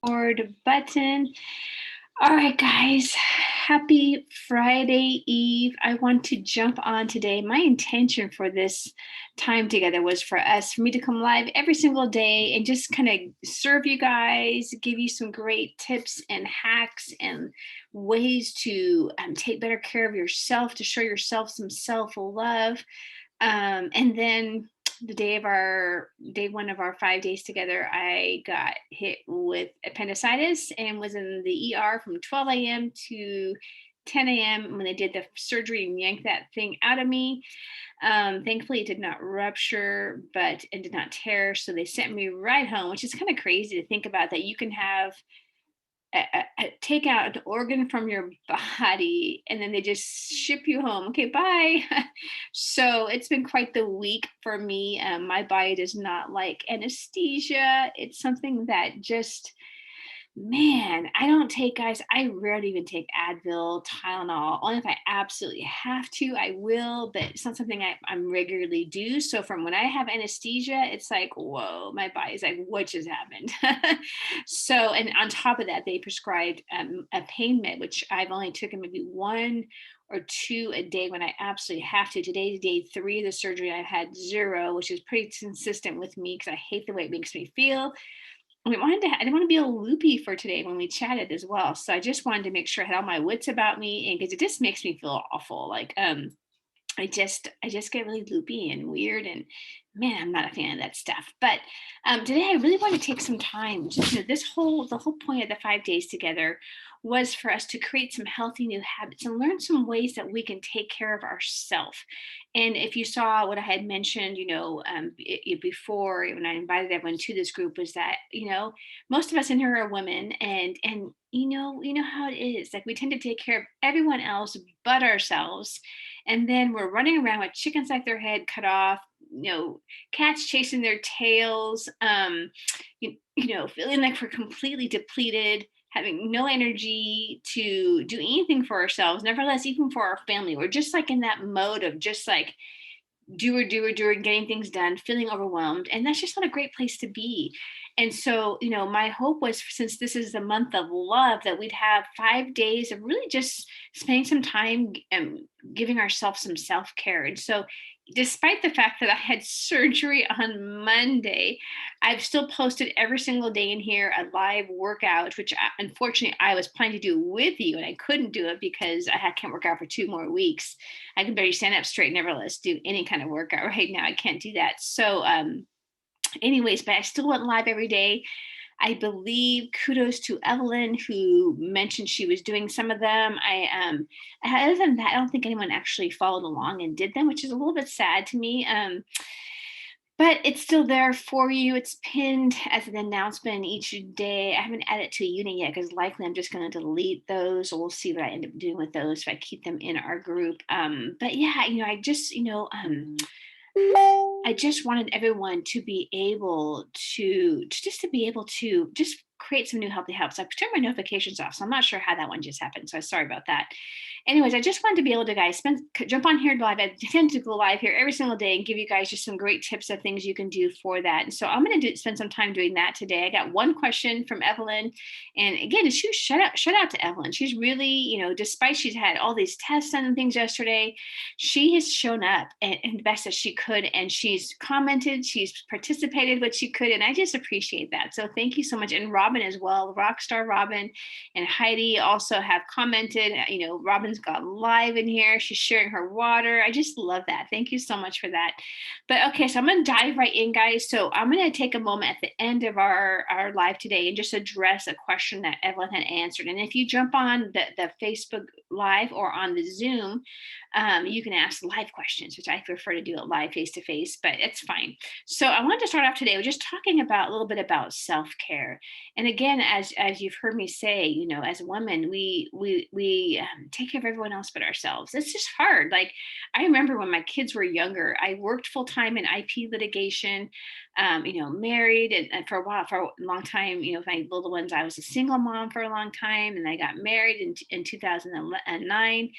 Record button. All right, guys. Happy Friday Eve. I want to jump on today. My intention for this time together was for me to come live every single day and just kind of serve you guys, give you some great tips and hacks and ways to take better care of yourself, to show yourself some self love. And then the day one of our 5 days together, I got hit with appendicitis and was in the ER from 12 a.m. to 10 a.m. when they did the surgery and yanked that thing out of me. Thankfully, it did not rupture, but it did not tear. So they sent me right home, which is kind of crazy to think about that you can have take out an organ from your body and then they just ship you home. Okay, bye. So it's been quite the week for me. My body does not like anesthesia. It's something that just, man, I don't take, guys. I rarely even take Advil, Tylenol. Only if I absolutely have to, I will, but it's not something I'm regularly do. So from when I have anesthesia, it's like, whoa, my body's like, what just happened? So, and on top of that, they prescribed a pain med, which I've only taken maybe one or two a day when I absolutely have to. Today's day three of the surgery. I've had zero, which is pretty consistent with me because I hate the way it makes me feel. I didn't want to be a loopy for today when we chatted as well. So I just wanted to make sure I had all my wits about me, and because it just makes me feel awful. Like I just get really loopy and weird, and man, I'm not a fan of that stuff. But today I really want to take some time. Just the whole point of the 5 days together was for us to create some healthy new habits and learn some ways that we can take care of ourselves. And if you saw what I had mentioned, before when I invited everyone to this group, was that most of us in here are women, and you know how it is. Like we tend to take care of everyone else but ourselves, and then we're running around with chickens like their head cut off, cats chasing their tails, feeling like we're completely depleted, having no energy to do anything for ourselves, nevertheless, even for our family. We're just like in that mode of just like doer, getting things done, feeling overwhelmed. And that's just not a great place to be. And so, my hope was, since this is the month of love, that we'd have 5 days of really just spending some time and giving ourselves some self care. And so, despite the fact that I had surgery on Monday, I've still posted every single day in here a live workout, which unfortunately I was planning to do with you, and I couldn't do it because can't work out for 2 more weeks. I can barely stand up straight, nevertheless do any kind of workout right now. I can't do that. So, anyways, but I still went live every day. I believe kudos to Evelyn who mentioned she was doing some of them. Other than that, I don't think anyone actually followed along and did them, which is a little bit sad to me. But it's still there for you. It's pinned as an announcement each day. I haven't added to a unit yet because likely I'm just going to delete those. We'll see what I end up doing with those if I keep them in our group. But yeah, I just wanted everyone to be able to be able to just create some new healthy habits. I turned my notifications off, so I'm not sure how that one just happened. So sorry about that. Anyways, I just wanted to be able to, guys, jump on here live. I tend to go live here every single day and give you guys just some great tips of things you can do for that. And so I'm going to spend some time doing that today. I got one question from Evelyn, and again, it's huge shout out to Evelyn. She's really, despite she's had all these tests and things yesterday, she has shown up and the best that she could, and she's commented, she's participated what she could, and I just appreciate that. So thank you so much. And Robin as well, Rockstar Robin and Heidi also have commented. Robin's got live in here. She's sharing her water. I just love that. Thank you so much for that. But okay, so I'm going to dive right in, guys. So I'm going to take a moment at the end of our live today and just address a question that Evelyn had answered. And if you jump on the Facebook Live or on the Zoom, you can ask live questions, which I prefer to do it live face to face, but it's fine. So I wanted to start off today with just talking about a little bit about self-care. And again, as you've heard me say, as a woman, we take care of everyone else but ourselves. It's just hard. Like I remember when my kids were younger, I worked full time in IP litigation, married, and for a long time, my little ones, I was a single mom for a long time, and I got married in 2009.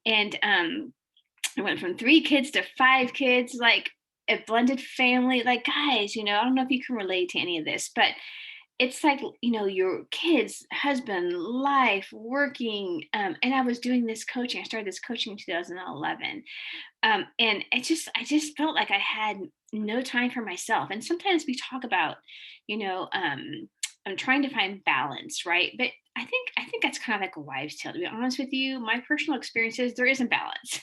And I went from 3 kids to 5 kids, like a blended family. Like, guys, I don't know if you can relate to any of this, but it's like, your kids, husband, life, working. And I was doing this coaching. I started this coaching in 2011. And I just felt like I had no time for myself. And sometimes we talk about, you know, I'm trying to find balance, right? But I think that's kind of like a wives' tale. To be honest with you, my personal experience is there isn't balance.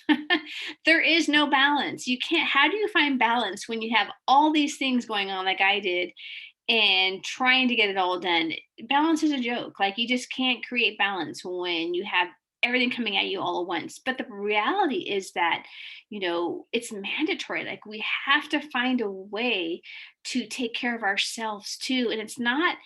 There is no balance. You can't. How do you find balance when you have all these things going on, like I did, and trying to get it all done? Balance is a joke. Like, you just can't create balance when you have everything coming at you all at once. But the reality is that, it's mandatory. Like, we have to find a way to take care of ourselves too. And it's not,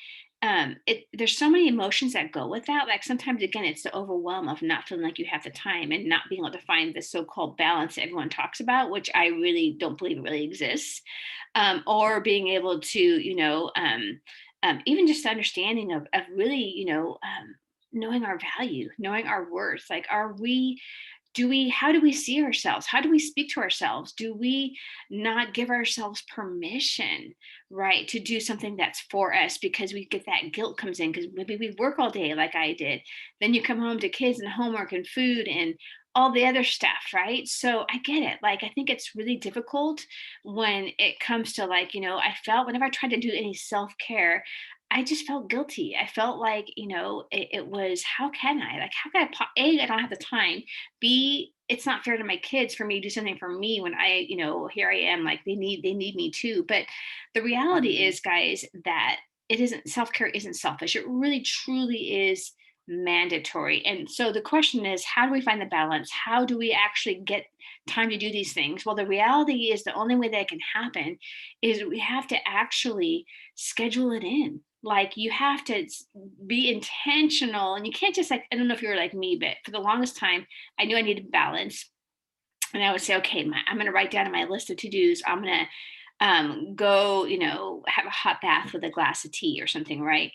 there's so many emotions that go with that. Like, sometimes, again, it's the overwhelm of not feeling like you have the time and not being able to find the so-called balance that everyone talks about, which I really don't believe it really exists. Or being able to, even just the understanding of really, knowing our value, knowing our worth. Like, how do we see ourselves? How do we speak to ourselves? Do we not give ourselves permission, right, to do something that's for us, because we get that guilt comes in because maybe we work all day like I did. Then you come home to kids and homework and food and all the other stuff, right? So I get it. Like, I think it's really difficult when it comes to, like, I felt whenever I tried to do any self-care, I just felt guilty. I felt like, it was, how can I? Like, how can I don't have the time. B, it's not fair to my kids for me to do something for me when here I am, like, they need me too. But the reality Mhm. is, guys, that it isn't, self-care isn't selfish. It really truly is mandatory. And so the question is, how do we find the balance? How do we actually get time to do these things? Well, the reality is the only way that can happen is we have to actually schedule it in. Like, you have to be intentional, and you can't just, like, I don't know if you're like me, but for the longest time I knew I needed balance. And I would say, okay, I'm going to write down on my list of to dos. I'm going to go, have a hot bath with a glass of tea or something, right?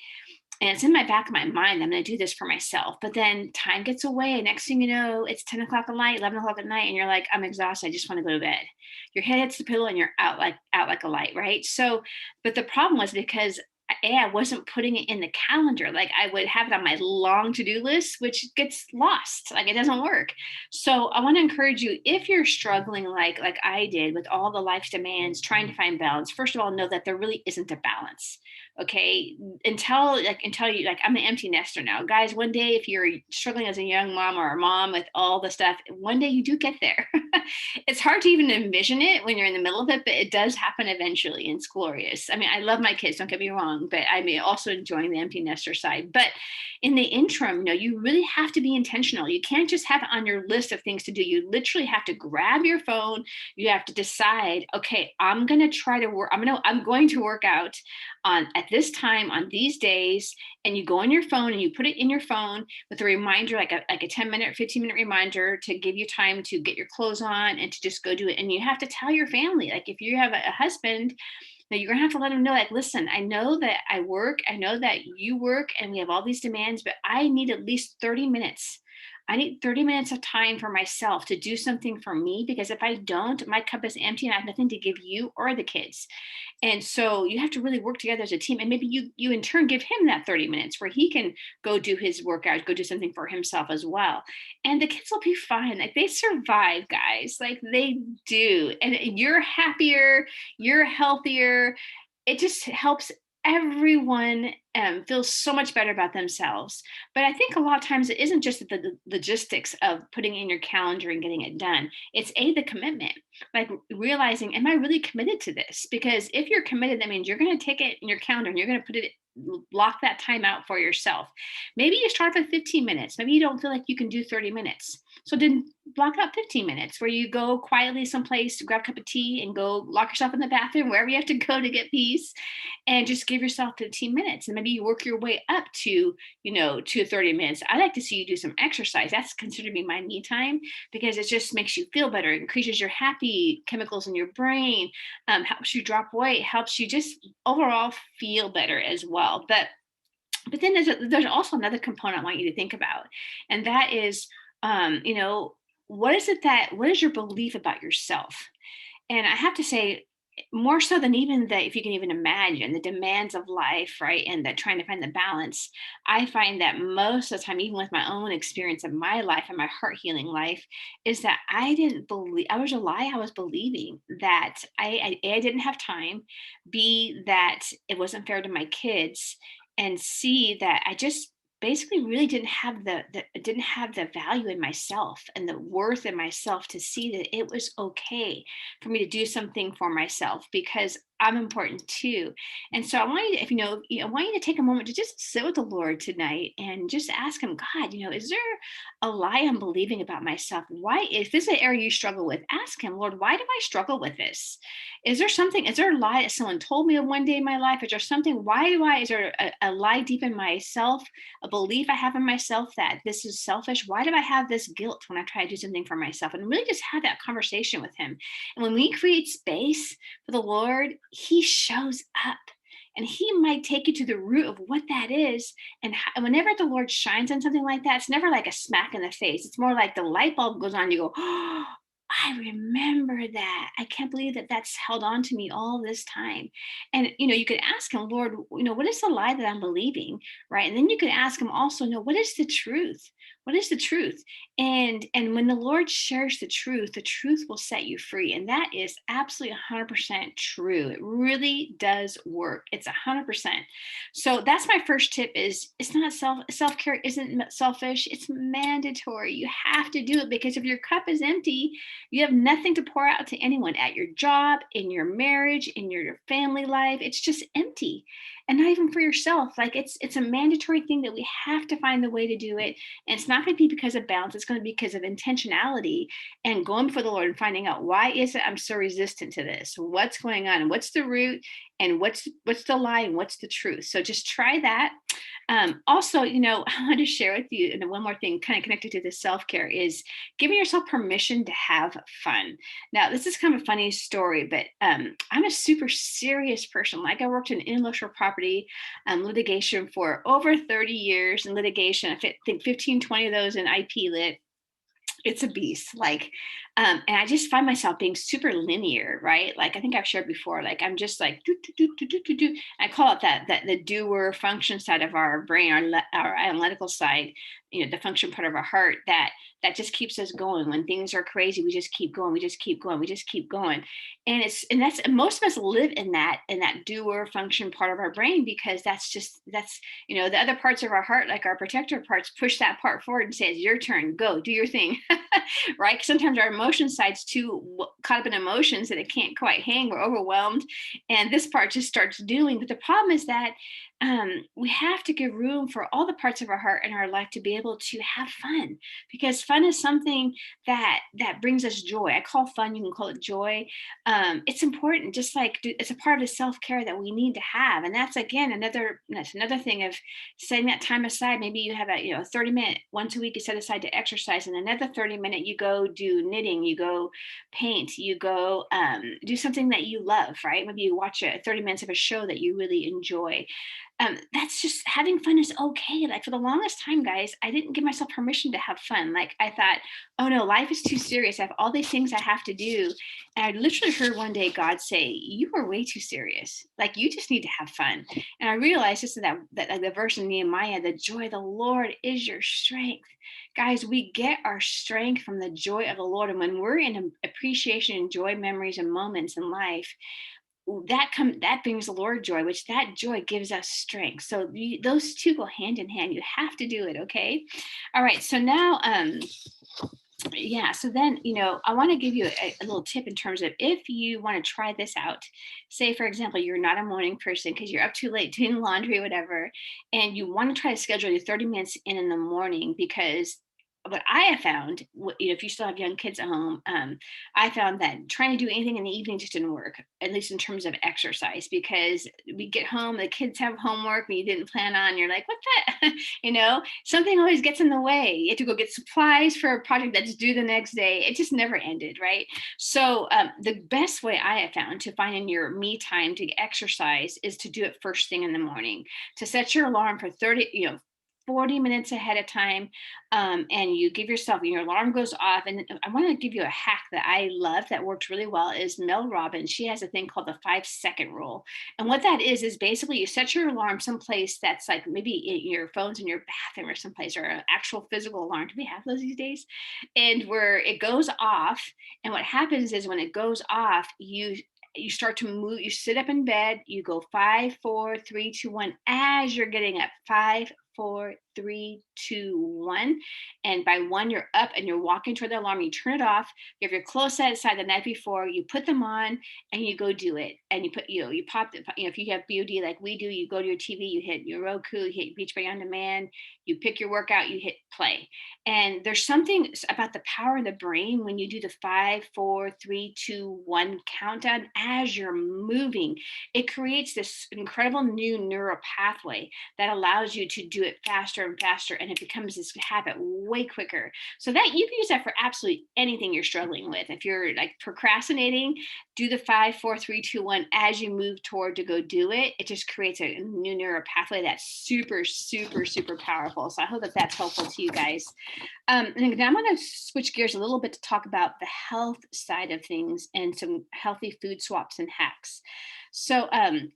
And it's in my back of my mind, I'm going to do this for myself. But then time gets away. And next thing you know, it's 10 o'clock at night, 11 o'clock at night. And you're like, I'm exhausted. I just want to go to bed. Your head hits the pillow and you're out like a light. Right. So, but the problem was because I wasn't putting it in the calendar. Like, I would have it on my long to-do list, which gets lost. Like, it doesn't work. So I want to encourage you, if you're struggling like I did with all the life's demands, trying to find balance, first of all, know that there really isn't a balance. Okay. Until you, like, I'm an empty nester now, guys. One day, if you're struggling as a young mom or a mom with all the stuff, one day you do get there. It's hard to even envision it when you're in the middle of it, but it does happen eventually, and it's glorious. I mean, I love my kids, don't get me wrong, but I mean, also enjoying the empty nester side. But in the interim, you really have to be intentional. You can't just have it on your list of things to do. You literally have to grab your phone. You have to decide, okay, I'm going to try to work. I'm going to work out on at this time on these days. And you go on your phone and you put it in your phone with a reminder, like a 10-minute, 15-minute reminder to give you time to get your clothes on and to just go do it. And you have to tell your family, like, if you have a husband, now you're gonna have to let them know, like, listen, I know that I work, I know that you work, and we have all these demands, but I need at least 30 minutes. I need 30 minutes of time for myself to do something for me, because if I don't, my cup is empty and I have nothing to give you or the kids. And so you have to really work together as a team. And maybe you in turn give him that 30 minutes where he can go do his workout, go do something for himself as well. And the kids will be fine. Like, they survive, guys. Like, they do. And you're happier, you're healthier. It just helps everyone feel so much better about themselves. But I think a lot of times it isn't just the logistics of putting in your calendar and getting it done. It's the commitment, like realizing, am I really committed to this? Because if you're committed, that means you're going to take it in your calendar and you're going to put it, block that time out for yourself. Maybe you start with 15 minutes. Maybe you don't feel like you can do 30 minutes. So then block out 15 minutes where you go quietly someplace, grab a cup of tea and go lock yourself in the bathroom, wherever you have to go to get peace, and just give yourself 15 minutes. And maybe you work your way up to 30 minutes. I like to see you do some exercise. That's considered to be my me time, because it just makes you feel better. It increases your happy chemicals in your brain, helps you drop weight, helps you just overall feel better as well. But then there's also another component I want you to think about, and that is, what is your belief about yourself? And I have to say, more so than even the, if you can even imagine, the demands of life, right? And the trying to find the balance. I find that most of the time, even with my own experience of my life and my heart healing life, is that I didn't believe, I was a lie. I was believing that I didn't have time, B, that it wasn't fair to my kids, and C, that I just basically really didn't have the didn't have the value in myself and the worth in myself to see that it was okay for me to do something for myself because I'm important too. And so I want you to, if I want you to take a moment to just sit with the Lord tonight and just ask him, God, is there a lie I'm believing about myself? Why, if this is an area you struggle with, ask him, Lord, why do I struggle with this? Is there a lie that someone told me one day in my life? Is there something, is there a lie deep in myself, a belief I have in myself that this is selfish? Why do I have this guilt when I try to do something for myself? And really just have that conversation with him. And when we create space for the Lord, he shows up. And he might take you to the root of what that is. And whenever the Lord shines on something like that, it's never like a smack in the face. It's more like the light bulb goes on. You go, oh, I remember that. I can't believe that that's held on to me all this time. And, you could ask him, Lord, what is the lie that I'm believing? Right. And then you could ask him also, no, what is the truth? What is the truth? And when the Lord shares the truth will set you free. And that is absolutely 100% true. It really does work. It's 100%. So that's my first tip is it's not self-care isn't selfish. It's mandatory. You have to do it because if your cup is empty, you have nothing to pour out to anyone at your job, in your marriage, in your family life. It's just empty. And not even for yourself. Like it's a mandatory thing that we have to find the way to do it. And it's not going to be because of balance. It's going to be because of intentionality and going before the Lord and finding out why is it I'm so resistant to this? What's going on? And what's the root? And what's the lie and what's the truth? So just try that. Also, I want to share with you, and one more thing kind of connected to the self-care is giving yourself permission to have fun. Now, this is kind of a funny story, but I'm a super serious person. Like I worked in intellectual property litigation for over 30 years in litigation. I think 15, 20 of those in IP lit. It's a beast. And I just find myself being super linear, right? Like I think I've shared before, like I'm just like do, do, do, do, do, do, do. I call it that the doer function side of our brain, our analytical side, the function part of our heart that just keeps us going. When things are crazy, we just keep going, we just keep going, we just keep going. And most of us live in that doer function part of our brain because that's the other parts of our heart, like our protector parts, push that part forward and says, your turn, go do your thing. Right? 'Cause sometimes our emotion side's too caught up in emotions that it can't quite hang. We're overwhelmed, and this part just starts doing. But the problem is that we have to give room for all the parts of our heart and our life to be able to have fun, because fun is something that brings us joy. I call fun, you can call it joy. It's important, just like it's a part of the self-care that we need to have. And that's another thing of setting that time aside. Maybe you have a 30-minute once a week you set aside to exercise, and another 30-minute you go do knitting, you go paint, you go do something that you love, right? Maybe you watch 30 minutes of a show that you really enjoy. That's just, having fun is okay. Like for the longest time, guys, I didn't give myself permission to have fun. Like I thought, oh no, life is too serious. I have all these things I have to do. And I literally heard one day God say, you are way too serious. Like you just need to have fun. And I realized this is that like the verse in Nehemiah, the joy of the Lord is your strength. Guys, we get our strength from the joy of the Lord. And when we're in appreciation and joy memories and moments in life, that brings the Lord joy, which that joy gives us strength. So those two go hand in hand. You have to do it. Okay. All right. So now, yeah. So then, I want to give you a little tip in terms of if you want to try this out. Say, for example, you're not a morning person because you're up too late doing laundry, whatever, and you want to try to schedule your 30 minutes in the morning because what I have found, if you still have young kids at home, I found that trying to do anything in the evening just didn't work, at least in terms of exercise, because we get home, the kids have homework and you didn't plan on, you're like, what's that? Something always gets in the way. You have to go get supplies for a project that's due the next day. It just never ended, right? So the best way I have found to find in your me time to exercise is to do it first thing in the morning, to set your alarm for 30, 40 minutes ahead of time, and you give yourself, your alarm goes off. And I want to give you a hack that I love that works really well. Is Mel Robbins, she has a thing called the 5 second rule. And what that is basically you set your alarm someplace that's like maybe your phone's in your bathroom or someplace, or an actual physical alarm. Do we have those these days? And where it goes off, and what happens is when it goes off, you start to move, you sit up in bed, you go 5, 4, 3, 2, 1 as you're getting up. 5, 4, 3, 2, 1. And by one, you're up and you're walking toward the alarm. You turn it off. You have your clothes set aside the night before. You put them on and you go do it. And you pop the, if you have BOD like we do, you go to your TV, you hit your Roku, you hit Beachbody On Demand, you pick your workout, you hit play. And there's something about the power of the brain when you do the 5, 4, 3, 2, 1 countdown as you're moving. It creates this incredible new neural pathway that allows you to do it faster and faster, and it becomes this habit way quicker. So that you can use that for absolutely anything you're struggling with. If you're like procrastinating, do the 5, 4, 3, 2, 1 as you move toward to go do it. It just creates a new neural pathway that's super, super, super powerful. So I hope that that's helpful to you guys. And now I'm going to switch gears a little bit to talk about the health side of things and some healthy food swaps and hacks. So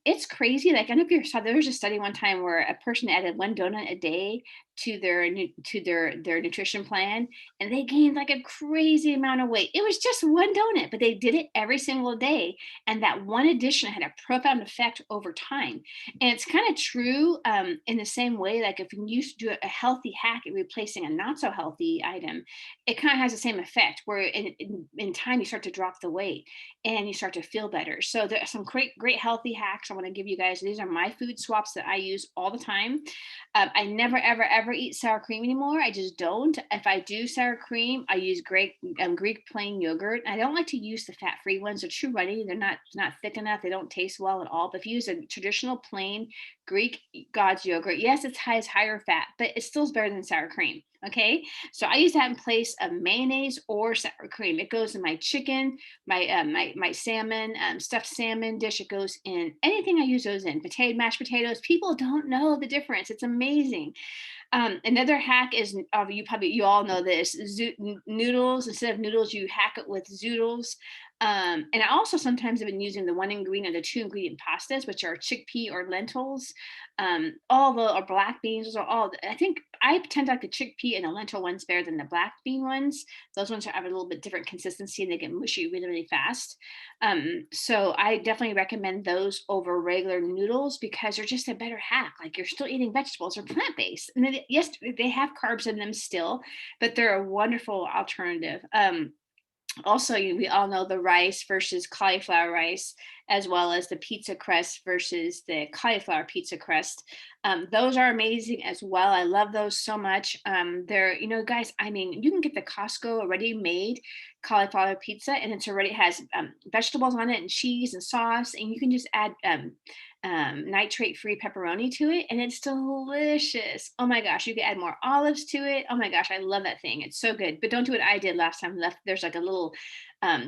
it's crazy. Like I don't know if you saw, there was a study one time where a person added 1 donut a day to their nutrition plan, and they gained like a crazy amount of weight. It was just 1 donut, but they did it every single day, and that one addition had a profound effect over time. And it's kind of true in the same way, like if you used to do a healthy hack at replacing a not so healthy item, it kind of has the same effect where in time you start to drop the weight and you start to feel better. So there are some great healthy hacks I want to give you guys. These are my food swaps that I use all the time. I never, ever eat sour cream anymore. I just don't. If I do sour cream, I use Greek plain yogurt. I don't like to use the fat-free ones. They're too runny. They're not thick enough. They don't taste well at all. But if you use a traditional plain Greek God's yogurt, yes, it's higher fat, but it still is better than sour cream. Okay, so I use that in place of mayonnaise or sour cream. It goes in my chicken, my salmon, stuffed salmon dish. It goes in anything I use those in. Mashed potatoes. People don't know the difference. It's amazing. Another hack is you all know this, noodles. Instead of noodles, you hack it with zoodles. And I also sometimes have been using the 1 ingredient or the 2 ingredient pastas, which are chickpea or lentils. All the or black beans are all. I think I tend to like the chickpea and the lentil ones better than the black bean ones. Those ones have a little bit different consistency and they get mushy really, really fast. So I definitely recommend those over regular noodles because they're just a better hack. Like you're still eating vegetables or plant based, and yes, they have carbs in them still, but they're a wonderful alternative. Also, we all know the rice versus cauliflower rice, as well as the pizza crust versus the cauliflower pizza crust. Those are amazing as well. I love those so much. They're, guys, I mean, you can get the Costco already made cauliflower pizza, and it's already has vegetables on it and cheese and sauce, and you can just add nitrate-free pepperoni to it, and it's delicious. Oh my gosh, you can add more olives to it. Oh my gosh, I love that thing. It's so good. But don't do what I did last time. There's like a little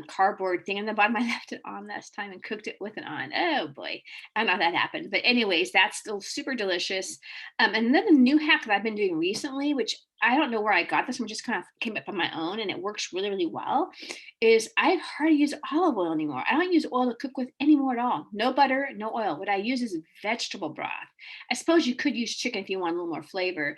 cardboard thing in the bottom. I left it on last time and cooked it with it on. Oh boy, I don't know how that happened. But anyways, that's still super delicious. And then the new hack that I've been doing recently, which I don't know where I got this one, just kind of came up on my own and it works really, really well, is I've hardly use olive oil anymore. I don't use oil to cook with anymore at all. No butter, no oil. What I use is vegetable broth. I suppose you could use chicken if you want a little more flavor.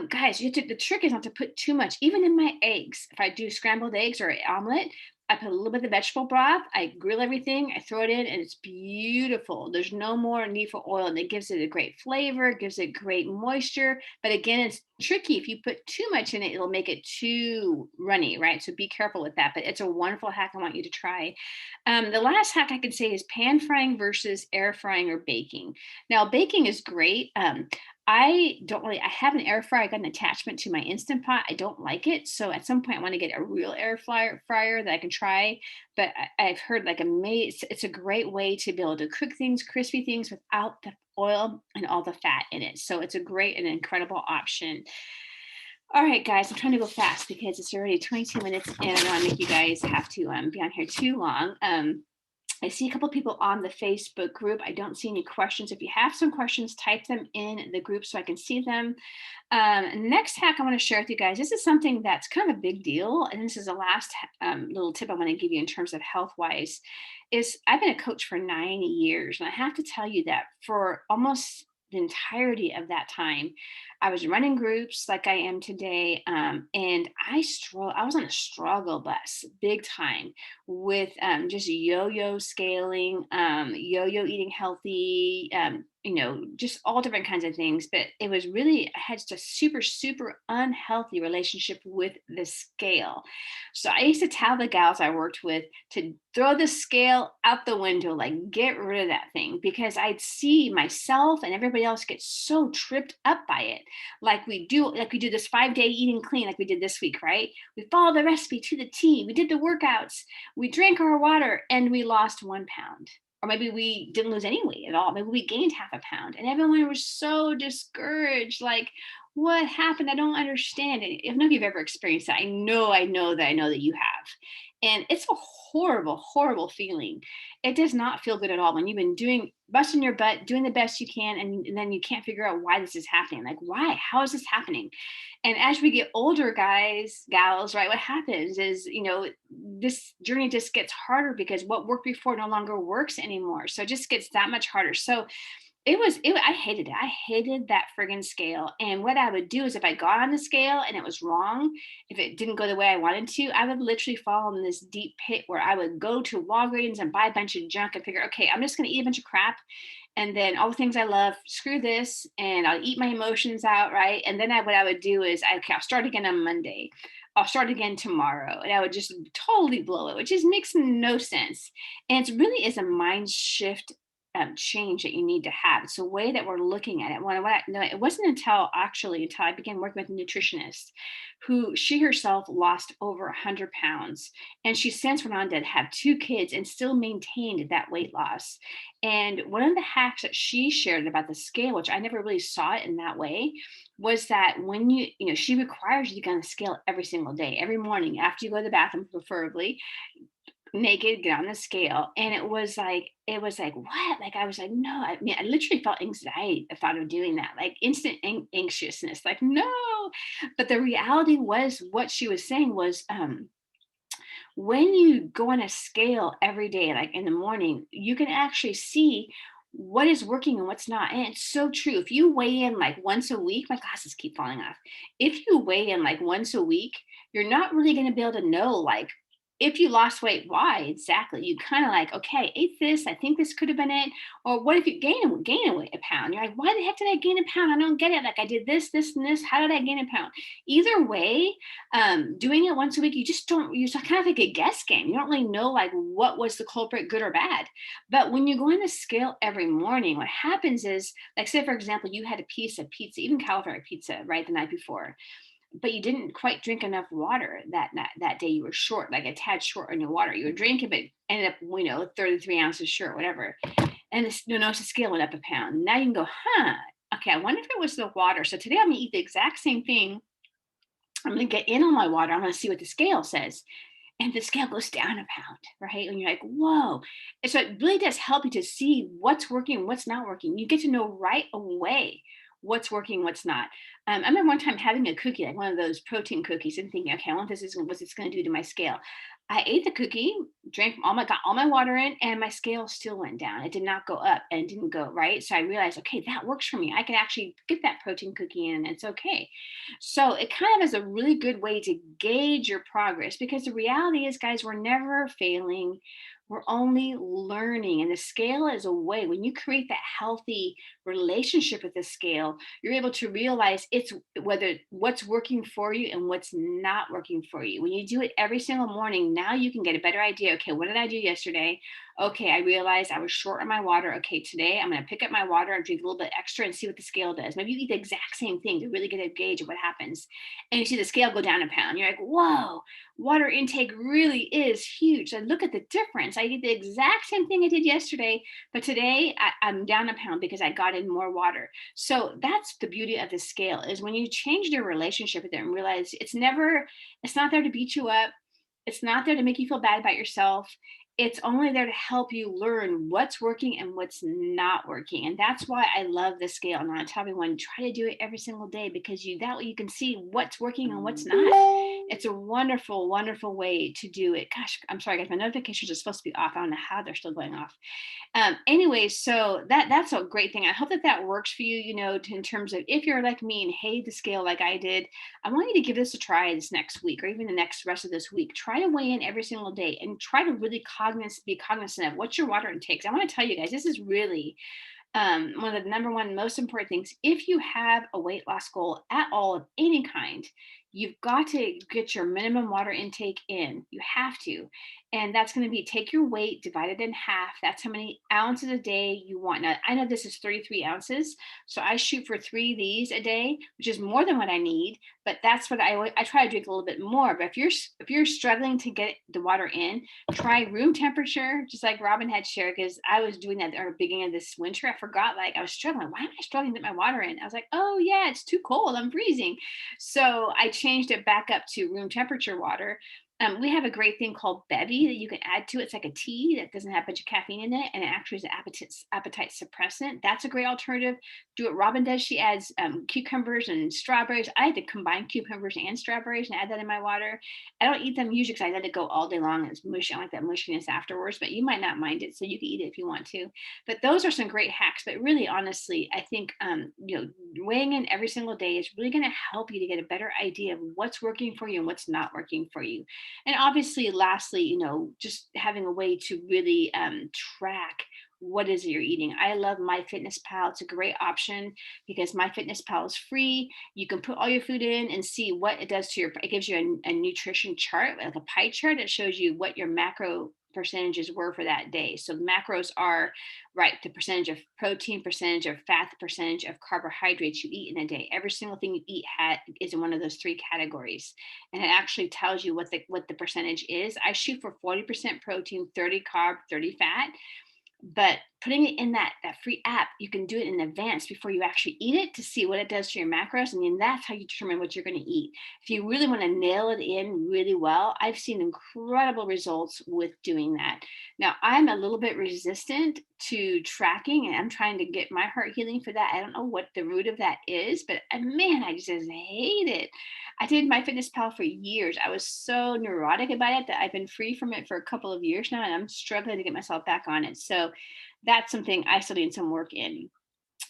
Guys, the trick is not to put too much. Even in my eggs, if I do scrambled eggs or an omelet, I put a little bit of vegetable broth, I grill everything, I throw it in, and it's beautiful. There's no more need for oil, and it gives it a great flavor, gives it great moisture. But again, it's tricky. If you put too much in it, it'll make it too runny, right? So be careful with that. But it's a wonderful hack I want you to try. The last hack I could say is pan frying versus air frying or baking. Now, baking is great. I have an air fryer. I got an attachment to my Instant Pot. I don't like it. So at some point I want to get a real fryer that I can try. But I've heard it's a great way to be able to cook things, crispy things without the oil and all the fat in it. So it's a great and incredible option. All right, guys, I'm trying to go fast because it's already 22 minutes and I don't want to make you guys have to be on here too long. I see a couple people on the Facebook group. I don't see any questions. If you have some questions, type them in the group so I can see them. Next hack I want to share with you guys. This is something that's kind of a big deal, and this is the last little tip I want to give you in terms of health wise. Is I've been a coach for 9 years, and I have to tell you that for almost the entirety of that time, I was running groups like I am today, and I was on a struggle bus, big time, with just yo-yo scaling, yo-yo eating healthy, just all different kinds of things. But it was really, I had just a super, super unhealthy relationship with the scale. So I used to tell the gals I worked with to throw the scale out the window, like get rid of that thing, because I'd see myself and everybody else get so tripped up by it. Like we do this 5-day eating clean, like we did this week, right? We follow the recipe to the T. We did the workouts, we drank our water, and we lost 1 pound. Or maybe we didn't lose any weight at all. Maybe we gained half a pound. And everyone was so discouraged. Like, what happened? I don't understand. And I don't know if you've ever experienced that. I know that you have. And it's a horrible, horrible feeling. It does not feel good at all when you've been busting your butt, doing the best you can, and then you can't figure out why this is happening. Like, why? How is this happening? And as we get older, guys, gals, right, what happens is, this journey just gets harder because what worked before no longer works anymore. So it just gets that much harder. So I hated it. I hated that friggin' scale. And what I would do is if I got on the scale and it was wrong, if it didn't go the way I wanted to, I would literally fall in this deep pit where I would go to Walgreens and buy a bunch of junk and figure, okay, I'm just going to eat a bunch of crap. And then all the things I love, screw this, and I'll eat my emotions out, right? And then what I would do is, okay, I'll start again on Monday. I'll start again tomorrow. And I would just totally blow it, which just makes no sense. And it really is a mind shift change that you need to have. It's a way that we're looking at it. No, it wasn't until I began working with a nutritionist who she herself lost over 100 pounds. And she since went on to have 2 kids and still maintained that weight loss. And one of the hacks that she shared about the scale, which I never really saw it in that way, was that when she requires you to get on the scale every single day, every morning after you go to the bathroom, preferably naked, get on the scale. And it was like, what? Like, I was like, no, I mean, I literally felt anxiety, the thought of doing that, like instant anxiousness, like, no. But the reality was, what she was saying was, when you go on a scale every day, like in the morning, you can actually see what is working and what's not. And it's so true. If you weigh in like once a week, my glasses keep falling off. If you weigh in like once a week, you're not really going to be able to know, like, if you lost weight, why exactly. You kind of like, okay, ate this, I think this could have been it. Or what if you gain a pound? You're like, why the heck did I gain a pound? I don't get it. Like, I did this and this, how did I gain a pound? Either way, doing it once a week, you're just kind of like a guess game. You don't really know, like, what was the culprit, good or bad. But when you go on the scale every morning, what happens is, like, say for example, you had a piece of pizza, even California pizza, right, the night before, but you didn't quite drink enough water that night, that day. You were short, like a tad short on your water. You were drinking, but ended up, 33 ounces short, whatever. And notice the scale went up a pound. Now you can go, huh, okay, I wonder if it was the water. So today I'm gonna eat the exact same thing. I'm going to get in on my water. I'm going to see what the scale says. And the scale goes down a pound, right? And you're like, whoa. And so it really does help you to see what's working, what's not working. You get to know right away what's working, what's not. I remember one time having a cookie, like one of those protein cookies, and thinking, okay, I want what's this going to do to my scale? I ate the cookie, got all my water in, and my scale still went down. It did not go up and it didn't go right. So I realized, okay, that works for me. I can actually get that protein cookie in and it's okay. So it kind of is a really good way to gauge your progress, because the reality is, guys, we're never failing. We're only learning. And the scale is a way, when you create that healthy relationship with the scale, you're able to realize what's working for you and what's not working for you. When you do it every single morning, now you can get a better idea. Okay, what did I do yesterday? Okay, I realized I was short on my water. Okay, today I'm going to pick up my water and drink a little bit extra and see what the scale does. Maybe you eat the exact same thing to really get a gauge of what happens. And you see the scale go down a pound. You're like, whoa, water intake really is huge. So look at the difference. I did the exact same thing I did yesterday, but today I'm down a pound because I got in more water. So that's the beauty of the scale, is when you change your relationship with it and realize it's not there to beat you up. It's not there to make you feel bad about yourself. it's only there to help you learn what's working and what's not working. And that's why I love the scale. And I tell everyone, try to do it every single day, because that way you can see what's working and what's not. It's a wonderful, wonderful way to do it. Gosh, I'm sorry, guys. My notifications are supposed to be off. I don't know how they're still going off. Anyway, so that's a great thing. I hope that works for you, in terms of, if you're like me and hate the scale like I did, I want you to give this a try this next week, or even the next rest of this week. Try to weigh in every single day and try to really be cognizant of what your water intakes. I want to tell you guys, this is really one of the number one most important things. If you have a weight loss goal at all of any kind, you've got to get your minimum water intake in. You have to. And that's going to be, take your weight divided in half. That's how many ounces a day you want. Now, I know this is 33 ounces. So I shoot for 3 of these a day, which is more than what I need. But that's what I try to drink a little bit more. But if you're struggling to get the water in, try room temperature, just like Robin had shared, because I was doing that at the beginning of this winter. I forgot, like, I was struggling. Why am I struggling to get my water in? I was like, oh yeah, it's too cold. I'm freezing. So I changed it back up to room temperature water. We have a great thing called Bevy that you can add to it. It's like a tea that doesn't have a bunch of caffeine in it, and it actually is an appetite suppressant. That's a great alternative. Do what Robin does. She adds cucumbers and strawberries. I had to combine cucumbers and strawberries and add that in my water. I don't eat them usually because I let it go all day long. It's mushy. I like that mushiness afterwards, but you might not mind it, so you can eat it if you want to. But those are some great hacks. But really, honestly, I think weighing in every single day is really going to help you to get a better idea of what's working for you and what's not working for you. And obviously, lastly, just having a way to really track what is it you're eating. I love MyFitnessPal. It's a great option because MyFitnessPal is free. You can put all your food in and see what it does to it gives you a nutrition chart, like a pie chart that shows you what your macro percentages were for that day. So macros are, right, the percentage of protein, percentage of fat, the percentage of carbohydrates you eat in a day. Every single thing you eat is in one of those 3 categories, and it actually tells you what the percentage is. I shoot for 40% protein, 30 carb, 30 fat. But putting it in that free app, you can do it in advance before you actually eat it to see what it does to your macros. And then that's how you determine what you're going to eat. If you really want to nail it in really well, I've seen incredible results with doing that. Now, I'm a little bit resistant to tracking, and I'm trying to get my heart healing for that. I don't know what the root of that is, but man, I just hate it. I did MyFitnessPal for years. I was so neurotic about it that I've been free from it for a couple of years now, and I'm struggling to get myself back on it. So that's something I still need some work in.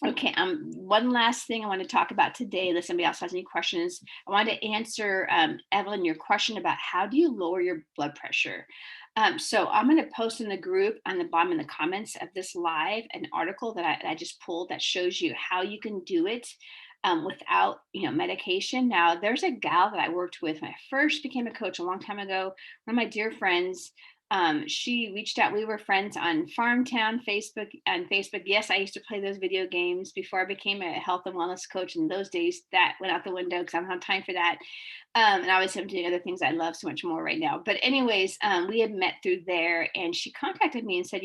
Okay, one last thing I want to talk about today, unless somebody else has any questions. I wanted to answer, Evelyn, your question about how do you lower your blood pressure. So I'm going to post in the group on the bottom in the comments of this live an article that I just pulled that shows you how you can do it without medication. Now, there's a gal that I worked with when I first became a coach a long time ago. One of my dear friends. She reached out. We were friends on Farmtown Facebook. On Facebook, yes, I used to play those video games before I became a health and wellness coach. In those days, that went out the window because I don't have time for that. And I was doing other things I love so much more right now. But anyways, we had met through there, and she contacted me and said,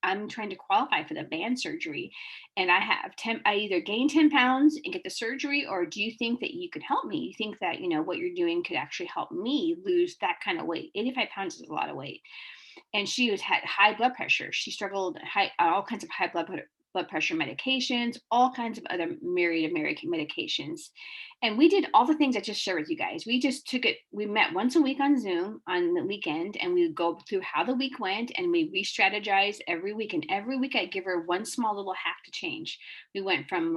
I'm trying to qualify for the band surgery, and I either gain 10 pounds and get the surgery, or do you think that you could help me? You think that what you're doing could actually help me lose that kind of weight? 85 pounds is a lot of weight. And she had high blood pressure. She struggled all kinds of high blood pressure medications, all kinds of other myriad of medications. And we did all the things I just shared with you guys. We just took it. We met once a week on Zoom on the weekend, and we would go through how the week went, and we re-strategized every week. And every week I'd give her one small little hack to change. We went from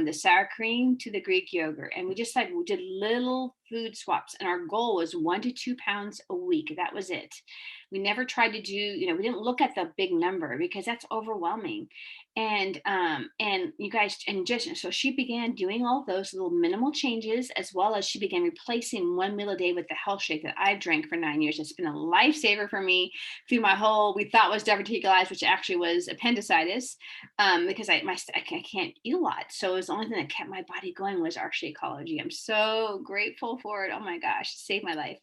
the sour cream to the Greek yogurt. And we did little food swaps. And our goal was 1 to 2 pounds a week. That was it. We never tried to do, we didn't look at the big number because that's overwhelming. And you guys, and just so she began doing all those little minimal changes, as well as she began replacing one meal a day with the health shake that I drank for 9 years. It's been a lifesaver for me through my whole, we thought was diverticulitis, which actually was appendicitis, because I can't eat a lot. So it was the only thing that kept my body going was our Shakeology. I'm so grateful for it. Oh my gosh, it saved my life.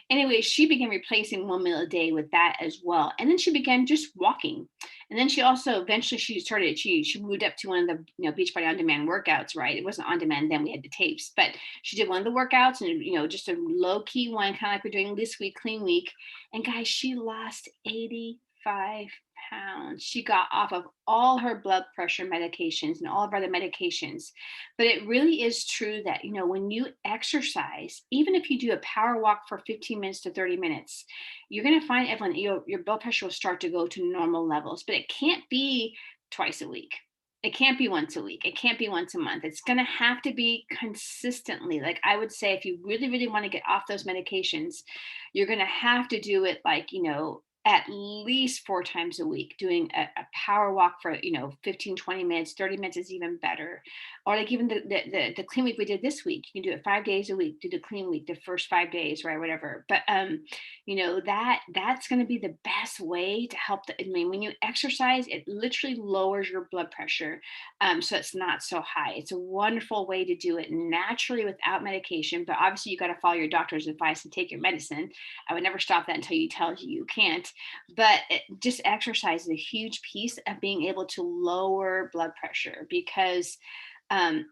Anyway, she began replacing one meal a day with that as well. And then she began just walking. And then she also eventually she moved up to one of the Beachbody on demand workouts, right? It wasn't on demand then, we had the tapes, but she did one of the workouts, and just a low key one, kind of like we're doing this week, clean week. And guys, she lost 85 pounds. She got off of all her blood pressure medications and all of her other medications. But it really is true that, when you exercise, even if you do a power walk for 15 minutes to 30 minutes, you're going to find, Evelyn, your blood pressure will start to go to normal levels. But it can't be twice a week. It can't be once a week. It can't be once a month. It's going to have to be consistently. Like, I would say, if you really, really want to get off those medications, you're going to have to do it, like, at least 4 times a week, doing a power walk for 15, 20 minutes. 30 minutes is even better. Or like even the clean week we did this week, you can do it 5 days a week. Do the clean week the first 5 days, right? Whatever. But that's going to be the best way to help. I mean, when you exercise, it literally lowers your blood pressure, so it's not so high. It's a wonderful way to do it naturally without medication. But obviously, you got to follow your doctor's advice and take your medicine. I would never stop that until you tell you can't. But just exercise is a huge piece of being able to lower blood pressure, because and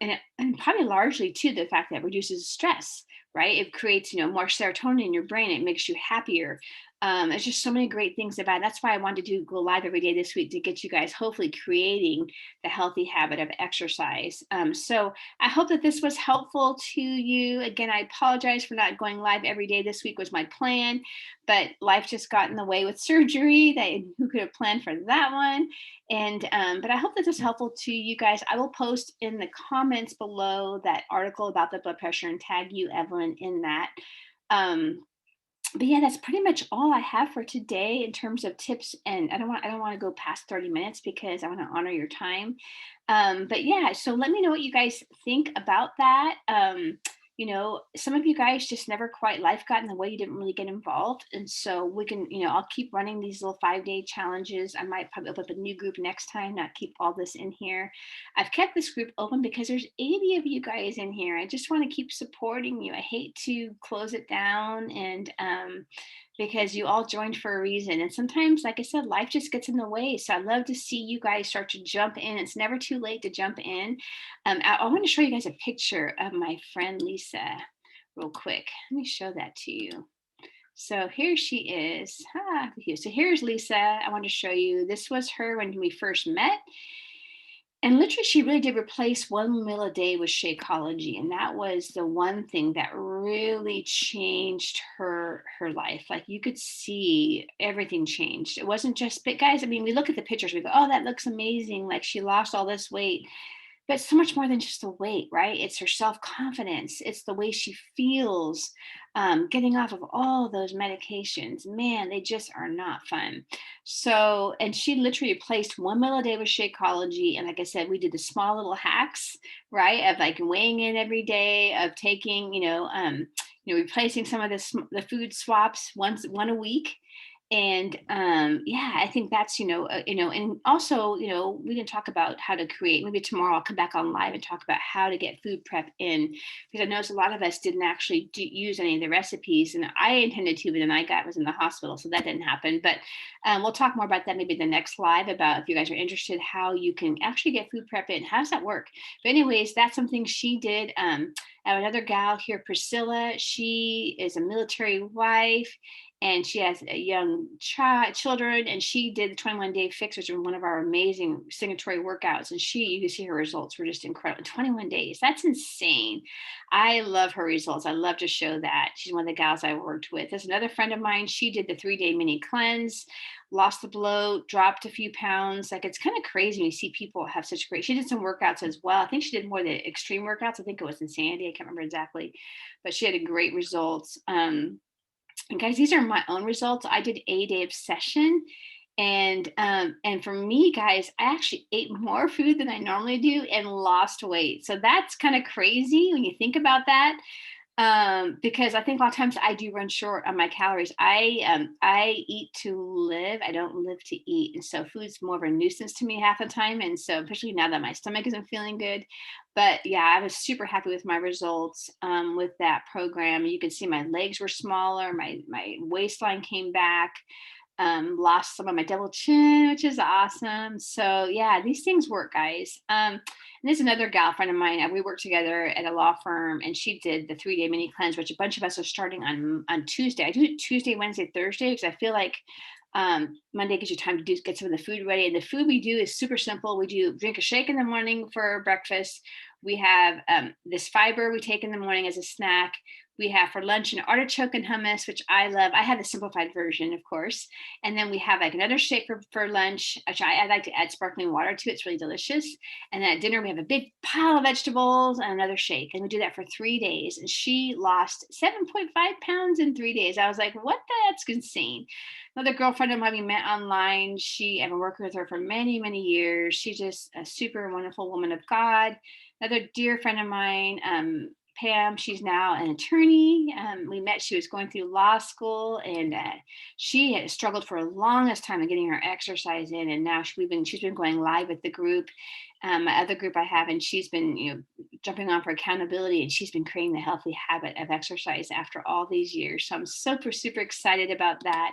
probably largely too the fact that it reduces stress, right? It creates more serotonin in your brain. It makes you happier. There's just so many great things about it. That's why I wanted to go live every day this week, to get you guys hopefully creating the healthy habit of exercise. So I hope that this was helpful to you. Again, I apologize for not going live every day this week, was my plan, but life just got in the way with surgery. Who could have planned for that one? And but I hope that this is helpful to you guys. I will post in the comments below that article about the blood pressure and tag you, Evelyn, in that. But yeah, that's pretty much all I have for today in terms of tips. And I don't want to go past 30 minutes, because I want to honor your time. But yeah, so let me know what you guys think about that. Some of you guys just never quite, life got in the way, you didn't really get involved. And so we can, I'll keep running these little 5-day challenges. I might probably open up a new group next time, not keep all this in here. I've kept this group open because there's 80 of you guys in here. I just want to keep supporting you. I hate to close it down, and because you all joined for a reason. And sometimes, like I said, life just gets in the way. So I'd love to see you guys start to jump in. It's never too late to jump in. I want to show you guys a picture of my friend Lisa real quick. Let me show that to you. So here she is. So here's Lisa. I want to show you. This was her when we first met. And literally, she really did replace one meal a day with Shakeology, and that was the one thing that really changed her life. Like, you could see everything changed. It wasn't just, but guys, I mean, we look at the pictures, we go, "Oh, that looks amazing! Like, she lost all this weight." But so much more than just the weight, right? It's her self-confidence. It's the way she feels, getting off of all those medications. Man, they just are not fun. So, and she literally replaced one meal a day with Shakeology. And like I said, we did the small little hacks, right? Of like weighing in every day, of taking, replacing some of the food swaps one a week. And yeah, I think that's and also, we didn't talk about how to create. Maybe tomorrow I'll come back on live and talk about how to get food prep in, because I noticed a lot of us didn't actually use any of the recipes, and I intended to, but then I was in the hospital, so that didn't happen. But we'll talk more about that maybe the next live, about, if you guys are interested, how you can actually get food prep in. How does that work? But anyways, that's something she did. I have another gal here, Priscilla. She is a military wife, and she has a young children, and she did the 21-day fix, which is one of our amazing signatory workouts. And you can see her results were just incredible. 21 days, that's insane. I love her results. I love to show that. She's one of the gals I worked with. There's another friend of mine. She did the 3-day mini cleanse, lost the bloat, dropped a few pounds. Like, it's kind of crazy when you see people have such great, she did some workouts as well. I think she did more of the extreme workouts. I think it was insanity. I can't remember exactly, but she had a great results. And guys, these are my own results. I did 8-day obsession. And for me, guys, I actually ate more food than I normally do and lost weight. So that's kind of crazy when you think about that. Because I think a lot of times I do run short on my calories. I eat to live. I don't live to eat. And so food's more of a nuisance to me half the time. And so, especially now that my stomach isn't feeling good. But yeah, I was super happy with my results with that program. You can see my legs were smaller. My waistline came back. lost some of my double chin, which is awesome. So yeah, these things work, guys. And there's another gal friend of mine. We worked together at a law firm, and she did the 3-day mini cleanse, which a bunch of us are starting on Tuesday. I do it Tuesday, Wednesday, Thursday because I feel like Monday gives you time to get some of the food ready. And the food we do is super simple. We do drink a shake in the morning for breakfast. We have this fiber we take in the morning as a snack. We have for lunch an artichoke and hummus, which I love. I have the simplified version, of course. And then we have like another shake for lunch, which I like to add sparkling water to. It's really delicious. And then at dinner, we have a big pile of vegetables and another shake. And we do that for 3 days. And she lost 7.5 pounds in 3 days. I was like, what? That's insane. Another girlfriend of mine we met online. I've been working with her for many, many years. She's just a super wonderful woman of God. Another dear friend of mine, Pam, she's now an attorney. We met, she was going through law school, and she had struggled for the longest time in getting her exercise in. And now she's been going live with the group, my other group I have, and she's been, jumping on for accountability, and she's been creating the healthy habit of exercise after all these years. So I'm super, super excited about that.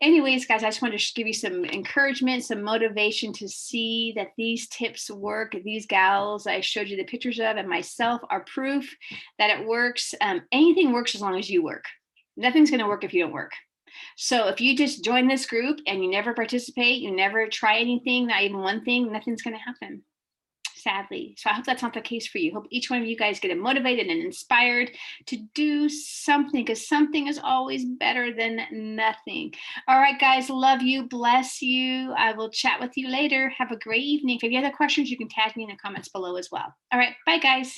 Anyways, guys, I just wanted to give you some encouragement, some motivation to see that these tips work. These gals I showed you the pictures of and myself are proof that it works. Anything works as long as you work. Nothing's going to work if you don't work. So if you just join this group and you never participate, you never try anything, not even one thing, nothing's going to happen, sadly. So I hope that's not the case for you. Hope each one of you guys get motivated and inspired to do something, because something is always better than nothing. All right, guys, love you, bless you. I will chat with you later. Have a great evening. If you have any other questions, you can tag me in the comments below as well. All right, bye, guys.